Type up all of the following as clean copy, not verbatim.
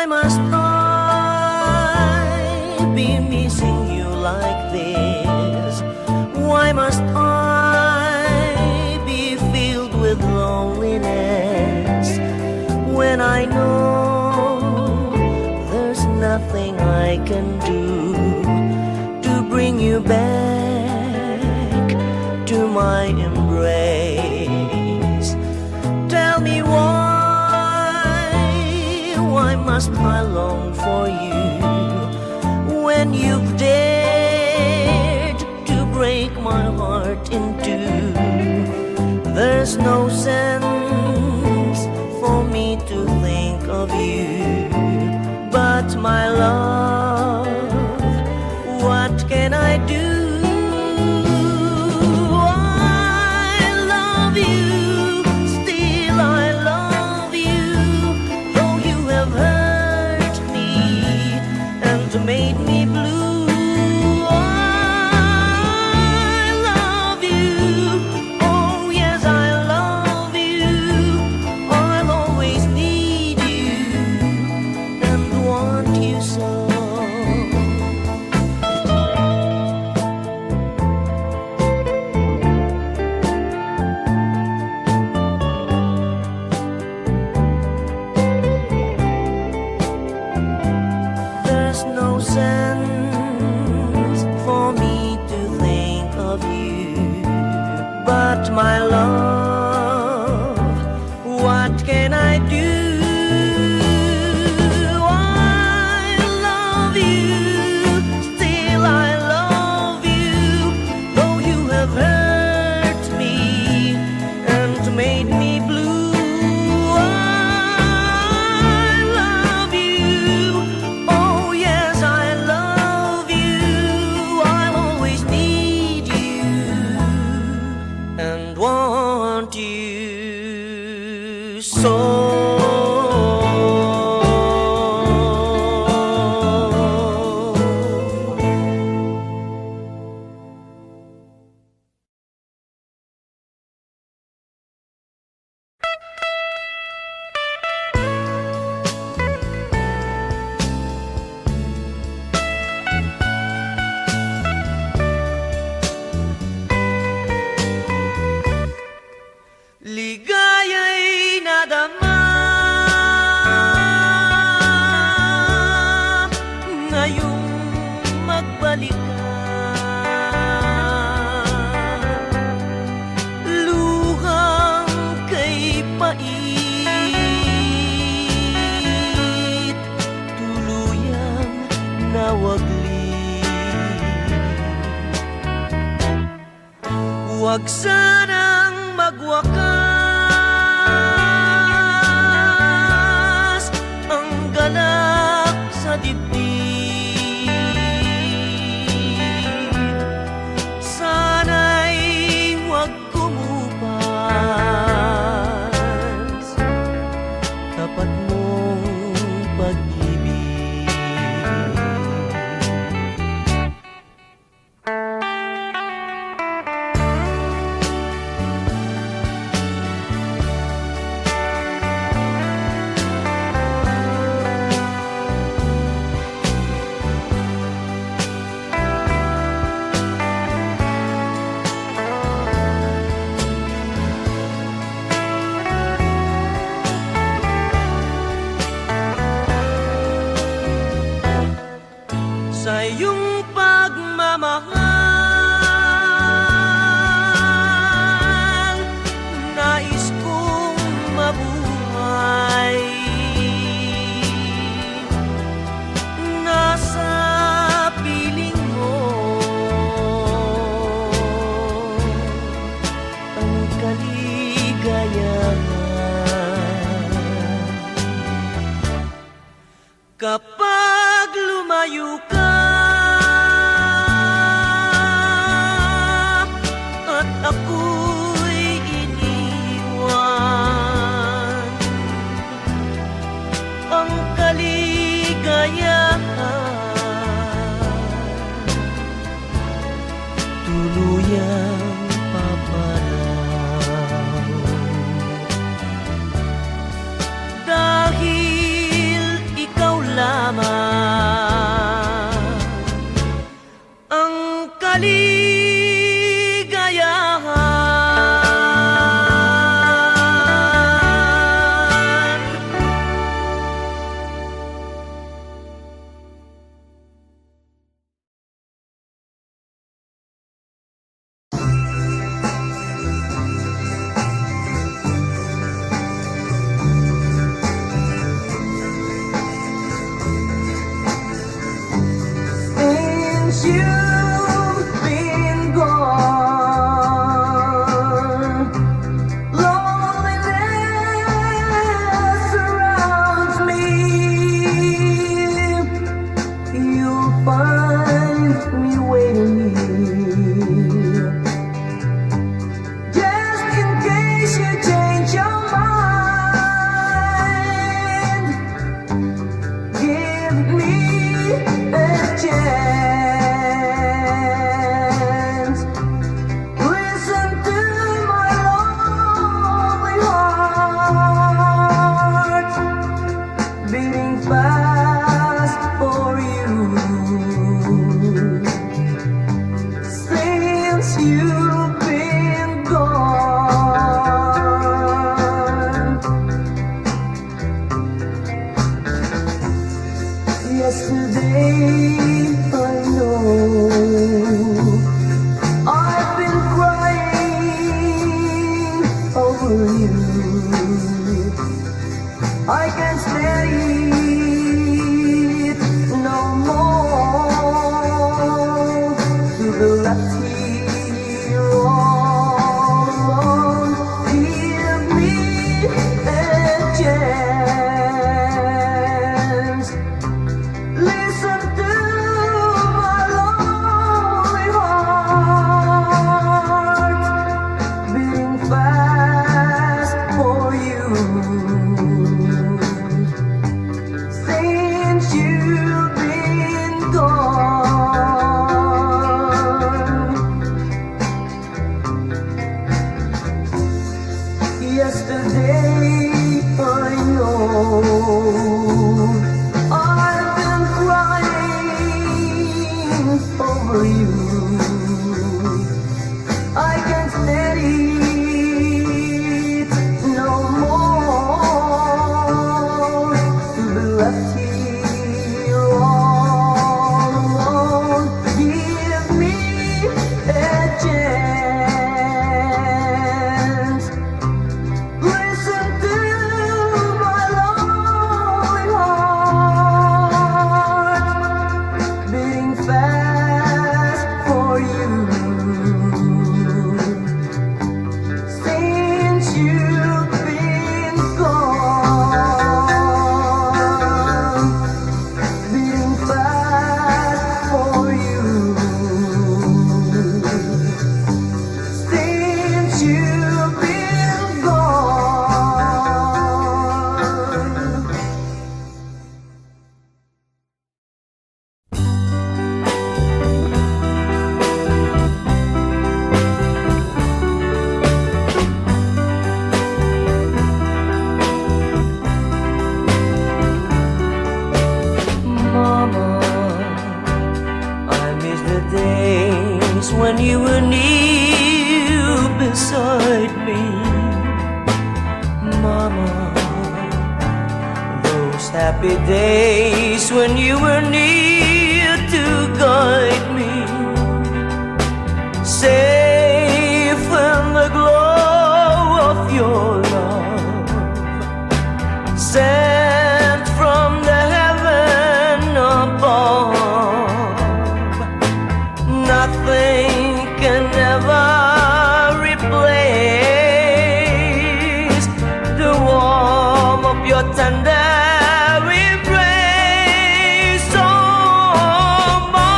Why must I be missing you like this? Why must I be filled with loneliness when I know there's nothing I can do to bring you back to my embrace? Tell me why must I long for you when you've dared to break my heart in two? There's no sense for me to think of you, but my love, what can I do? Made me blue. I love you. Oh yes, I love you. I'll always need you and want you so. There's no sense for me to think of you, but my love, what can I do? I love you, still I love you, though you have hurt me and made me blue. Want you so. Ligaya'y nadama ngayong magbalik ka. Luhang kay pait, tuluyang nawaglit. Huwag sanang magwakas ang ganap sa dibdib. Sana'y huwag kumupas tapat mong pag-ibig. Sa iyong pagmamahal, nais kong mabuhay. Nasa piling mo ang kaligayahan. Kapag lumayo ka at ako'y iniwan, ang kaligayahan tuluyang paparaw. Dahil ikaw you've been gone, loneliness surrounds me. You'll find me waiting here, just in case you change your mind. Give me a chance. Listen to my lonely heart beating fast for you. Since you've been gone, yesterday I know I've been crying over you. I can't stand it no more to be left here all alone. Give me a chance. Listen to my lonely heart beating fast for you. Since you've been gone, yesterday I know I've been crying over you. I can't stand it no more to be left here all alone. Give me a chance. Listen to my lonely heart beating fast for you. Since you've been gone, beating fast for you. Since you've been gone. Mama, I miss the days when you were near beside me. Mama, those happy days when you were near to guide me. Safe in the glow of your love, sent from the heaven above. Nothing can ever replace the warmth of your tender embrace. Oh, Mama,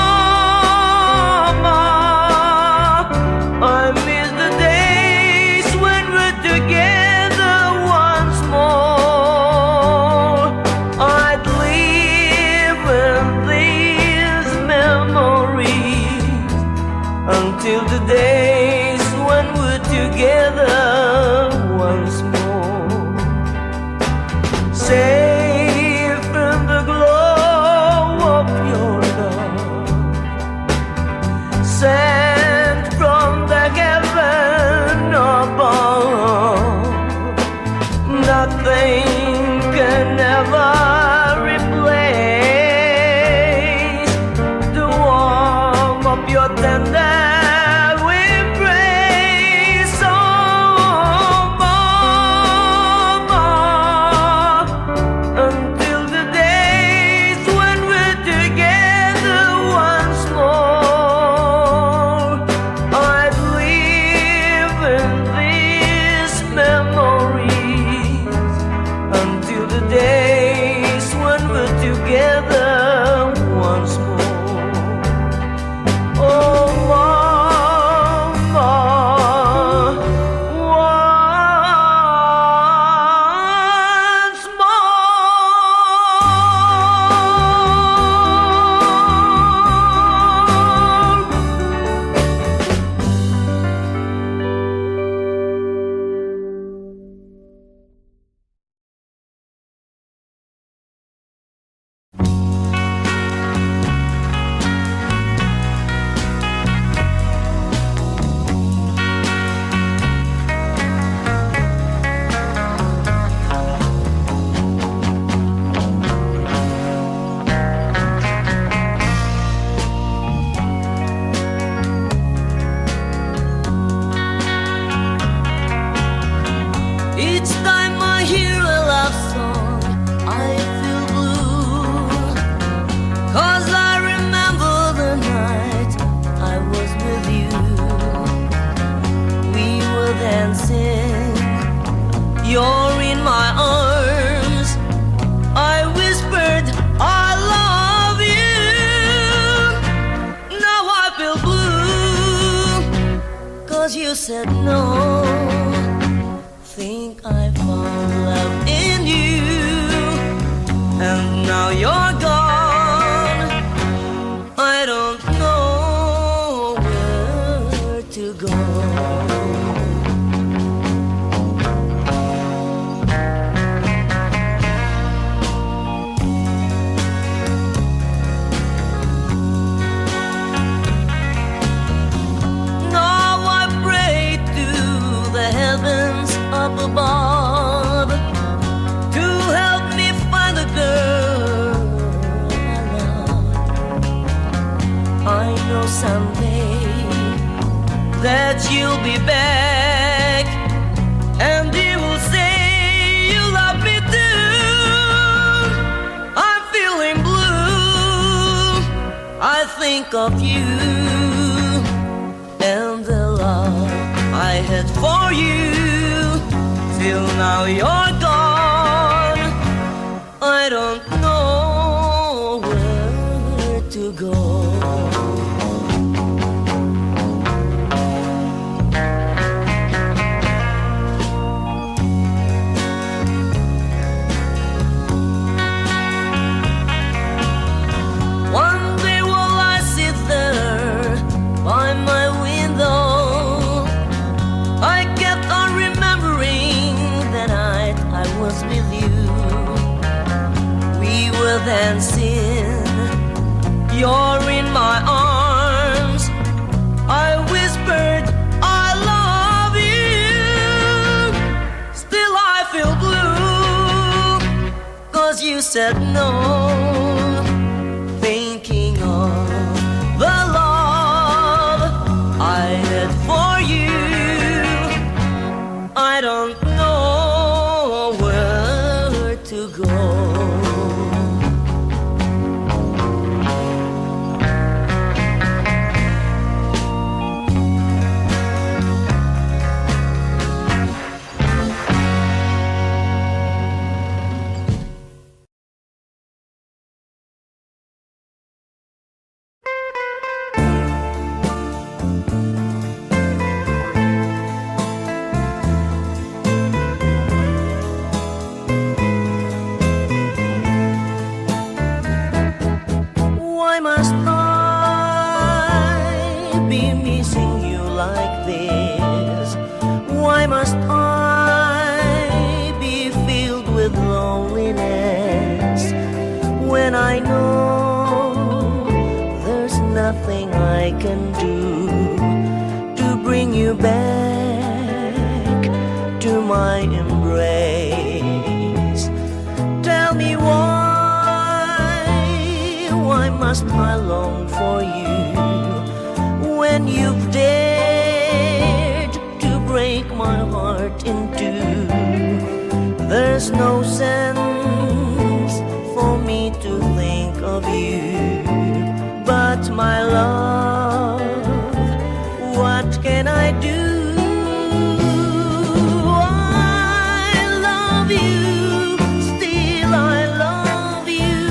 together once more. Oh, mama, once each time I hear a love song, I feel blue. 'Cause I remember the night I was with you. We were dancing, you're in my arms. I whispered, I love you. Now I feel blue, 'cause you said no. Think I found love in you, and now you're gone. I don't know where to go. Now I pray to the heavens up above to help me find the girl I love. I know someday that you'll be back, and you will say you love me too. I'm feeling blue, I think of you and the love I had for you. Till now you're gone, I don't know where to go. One day while I sit there by my window, I kept on remembering the night I was with you. We were dancing, you're in my arms. I whispered, I love you. Still I feel blue, 'cause you said no. Thinking of the love I had for you, I don't know where to go. Why must I be missing you like this? Why must I be filled with loneliness when I know there's nothing I can do to bring you back to my embrace? Tell me why must I long for you when you've dared to break my heart in two? There's no sense for me to think of you, but my love, what can I do? I love you, still I love you.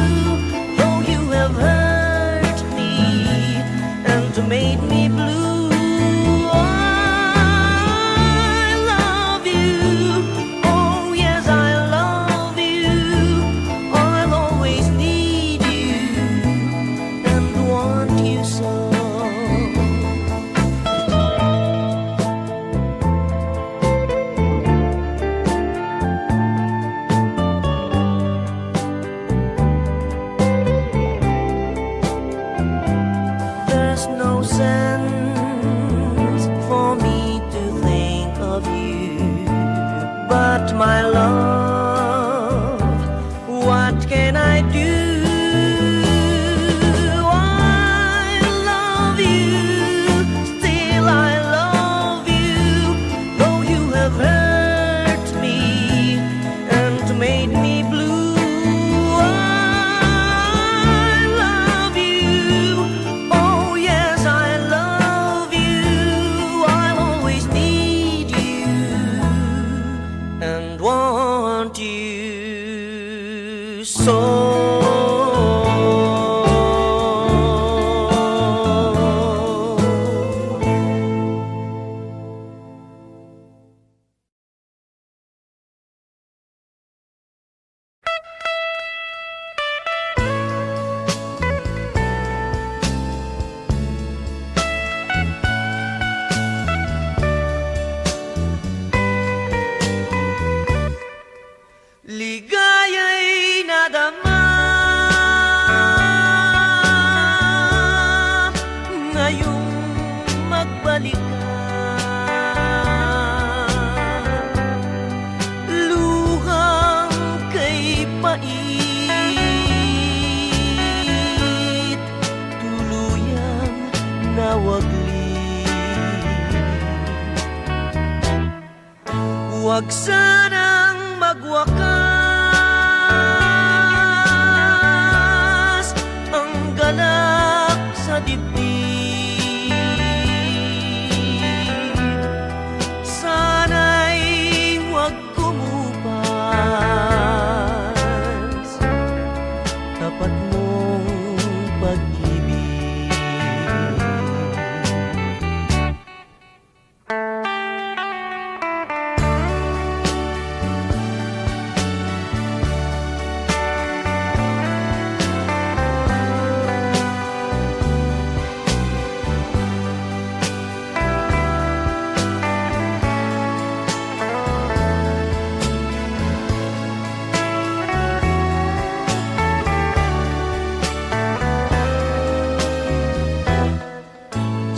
sense for me to think of you. But my love, what can I do? I love you, still I love you, though you have hurt me and made me blue. I love you, oh yes I love you, I'll always need you and want you so. Ligaya'y nadama ngayong magbalik ka. Luhang kay pait, tuluyang nawaglit. Huwag sanang magwakas ang galak sa dibdib. Sana'y huwag kumupas tapat mong pag-ibig.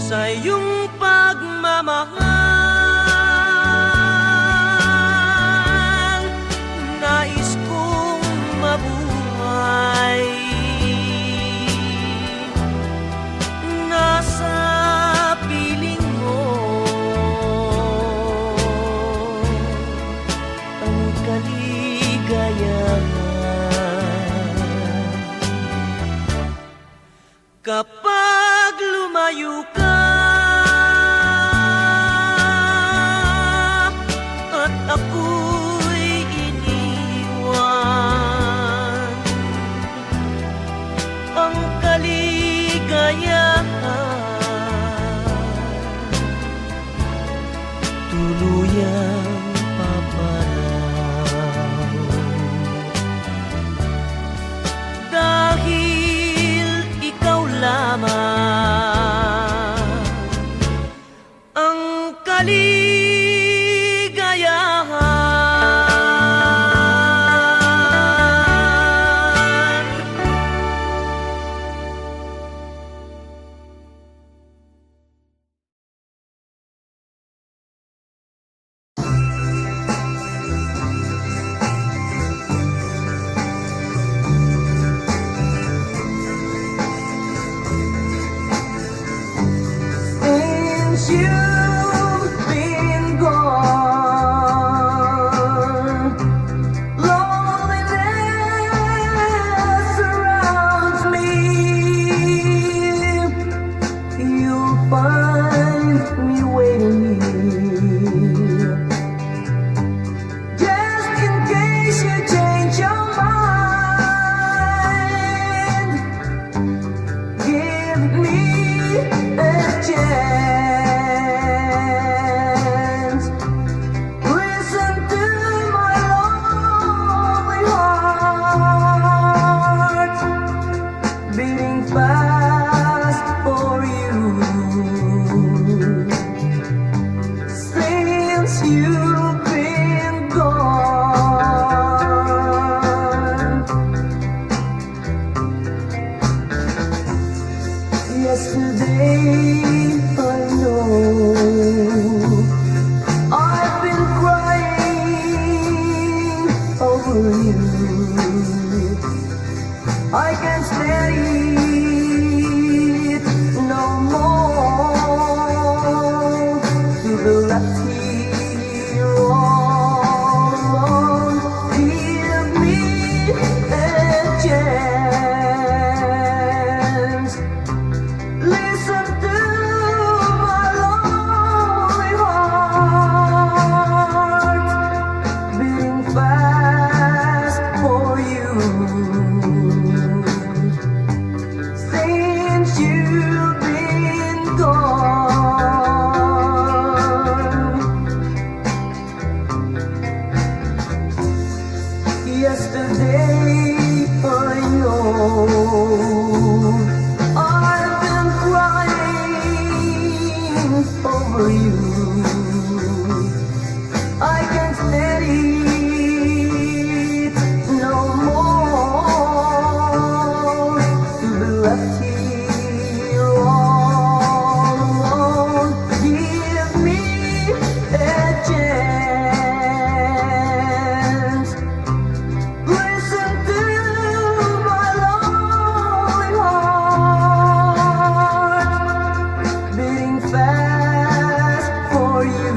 Sa iyong pagmamahal, nais kong mabuhay. Nasa piling mo ang kaligayahan. Kapag lumayo ka at ako'y iniwan, ang kaligayahan tuluyang paparaw. Dahil ikaw lamang ang kaligayahan. Yesterday I know I've been crying over you. I can't stand it no more to be left here all alone. Give me a chance. Listen to my lonely heart beating fast for you. Since you've been gone, yesterday I know I've been crying over you. I can't stand it no more to be left here all alone. Give me a chance. Listen to my lonely heart beating fast for you.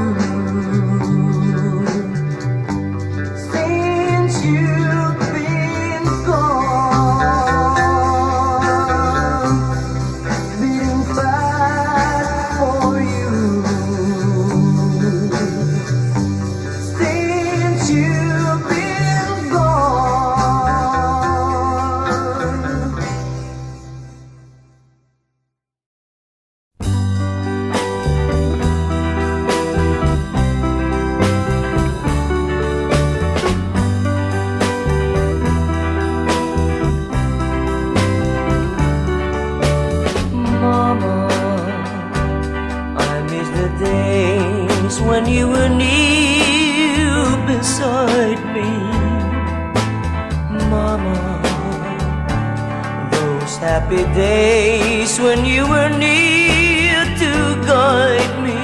Since you've been gone, beating fast for you. Since you've been gone. Mama, I miss the days when you were near beside me. Mama, those happy days when you were near to guide me.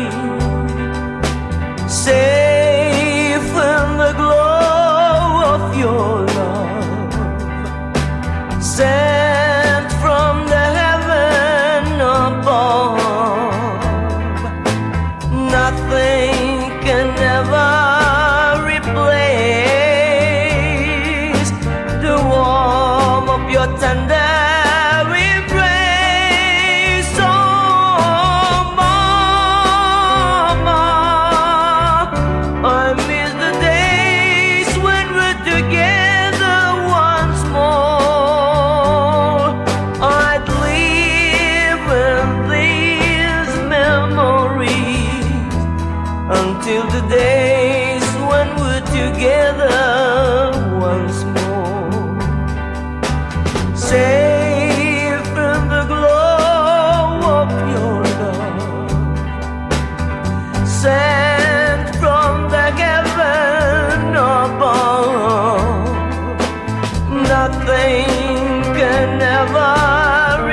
Safe in the glow of your love, sent from the heaven above. Nothing can ever replace the warmth of your tender embrace. Oh, Mama, I miss the days when we're together once more. I'd live in these memories until the days when we're together once more. Safe in the glow of your love, sent from the heaven above. Nothing can ever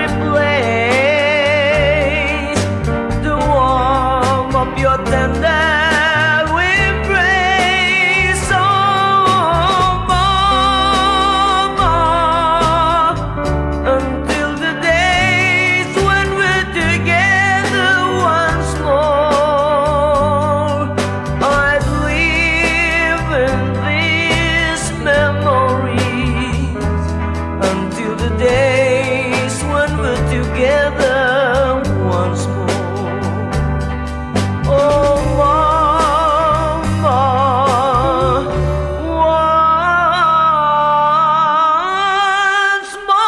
replace the warmth of your tender embrace. Oh, Mama, until the days when we're together once more. I'd live in these memories until the days when we're together once more. Oh, Mama, once more.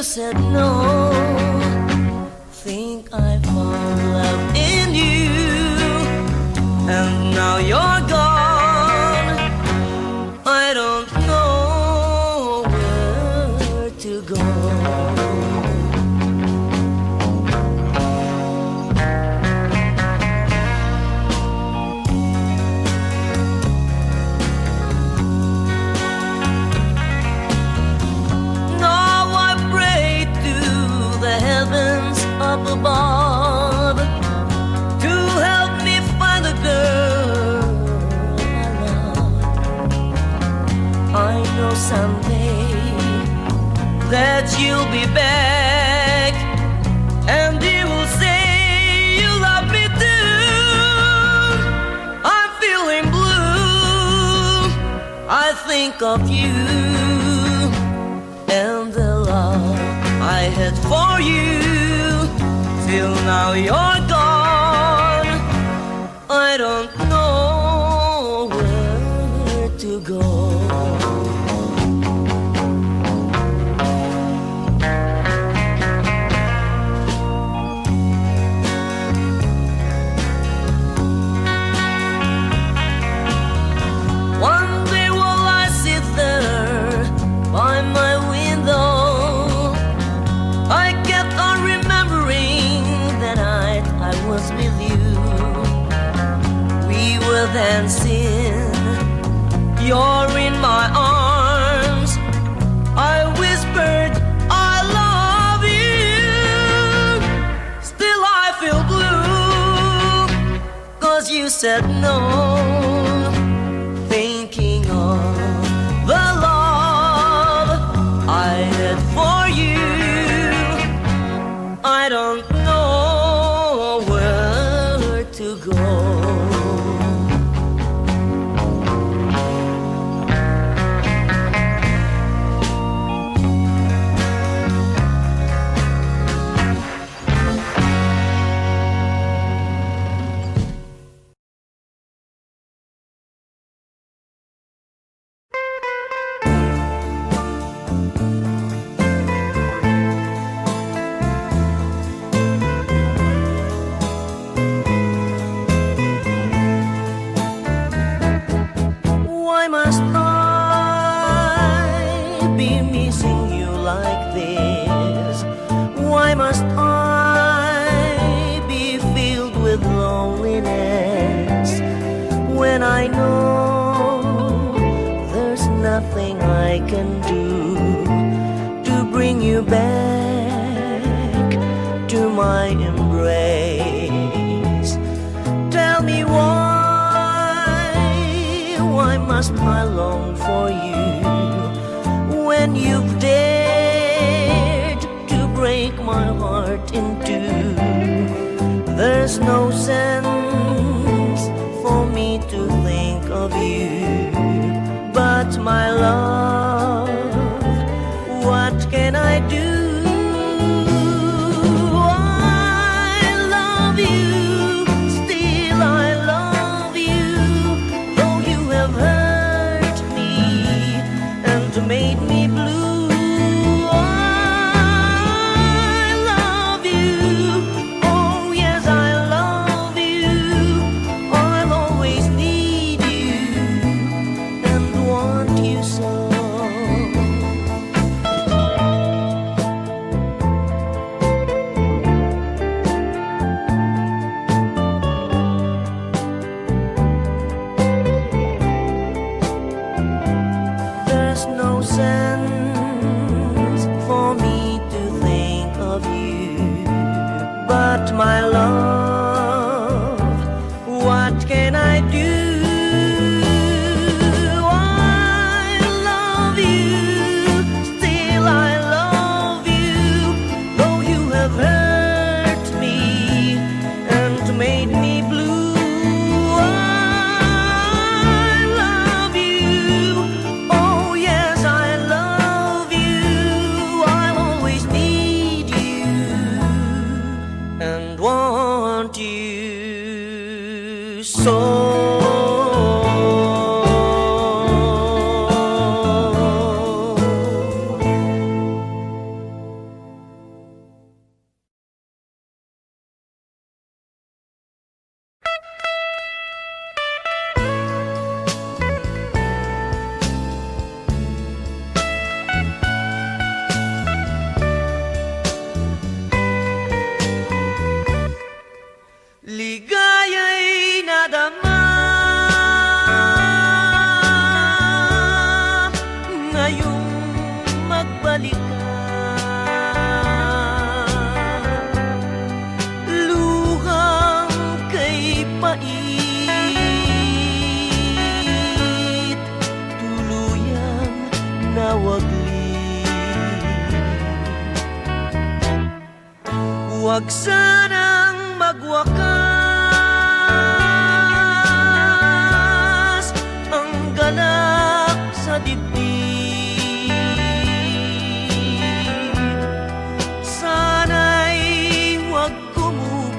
you said no. Think I found love in you, and now you're gone. I don't know where to go. Up above to help me find the girl I love. I know someday that you'll be back, and you will say you love me too. I'm feeling blue. I think of you and the love I had for you. Till now you're gone. I don't know where to go. One day while I sit there by my window, I kept on remembering the night I was with you. We were dancing, you're in my arms. I whispered, I love you. Still I feel blue, 'cause you said no. Thinking of the love I had for you, I don't know where to go. Why must I be missing you like this? Why must I be filled with loneliness when I know there's nothing I can do to bring you back to my embrace? Tell me why must I long for you when you've dared to break my heart in two? There's no sense for me to think of you, but my love, what can I do? I love you, still I love you, though you have hurt me and made me blue. I love you, oh yes I love you. I'll always need you and want you so. There's no sense for me to think of you, but my love, what can I do? I love you, still I love you, though you have hurt me and made me blue. I love you, oh yes I love you. I'll always need you and want you so. Huwag sanang magwakas ang ganap sa dibdib. Sana'y huwag kumupas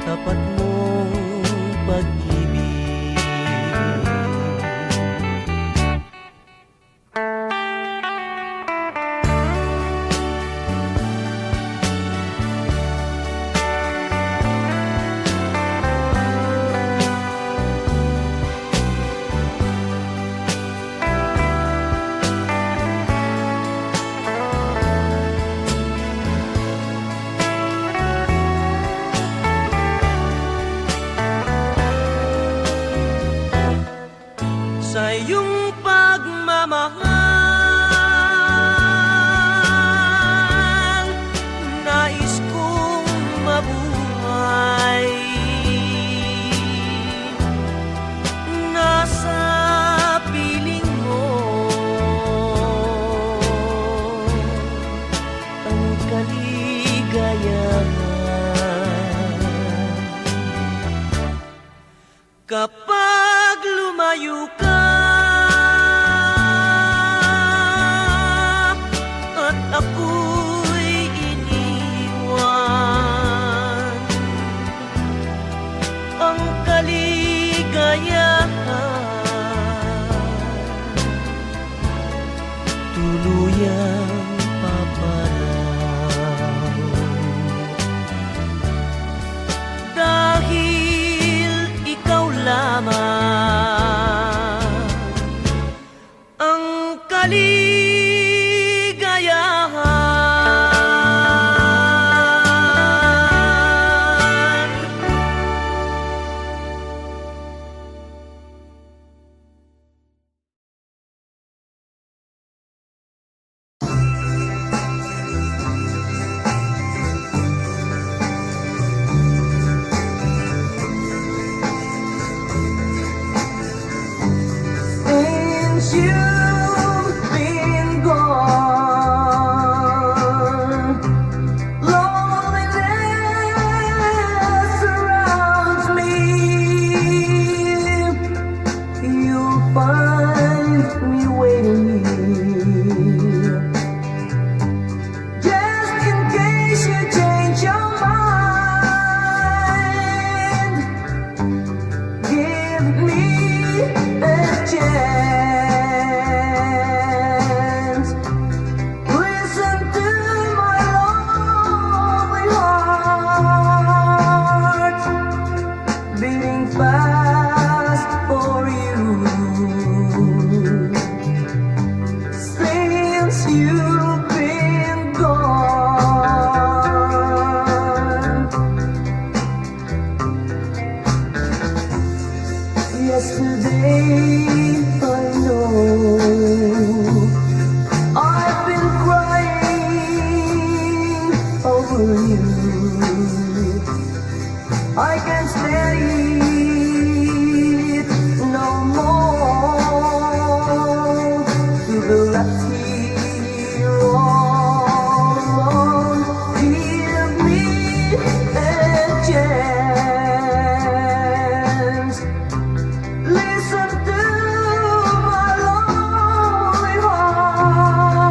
tapat mong pag-ibig. Sa iyong pagmamahal, nais kong mabuhay. Nasa piling mo ang kaligayahan. Kapag lumayo ka at ako'y iniwan, ang kaligayahan tuluyang paparaw. Dahil ikaw lamang ang kaligayahan. Since you've been gone, loneliness surrounds me. You'll find me waiting here, just in case you change your mind. Give me a chance. Listen to my lonely heart beating fast for you. Since you've been gone, yesterday I know I've been crying over you. I can't stand it no more to be left here all alone. Give me a chance. Listen to my lonely heart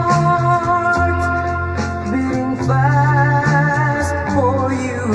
beating fast for you.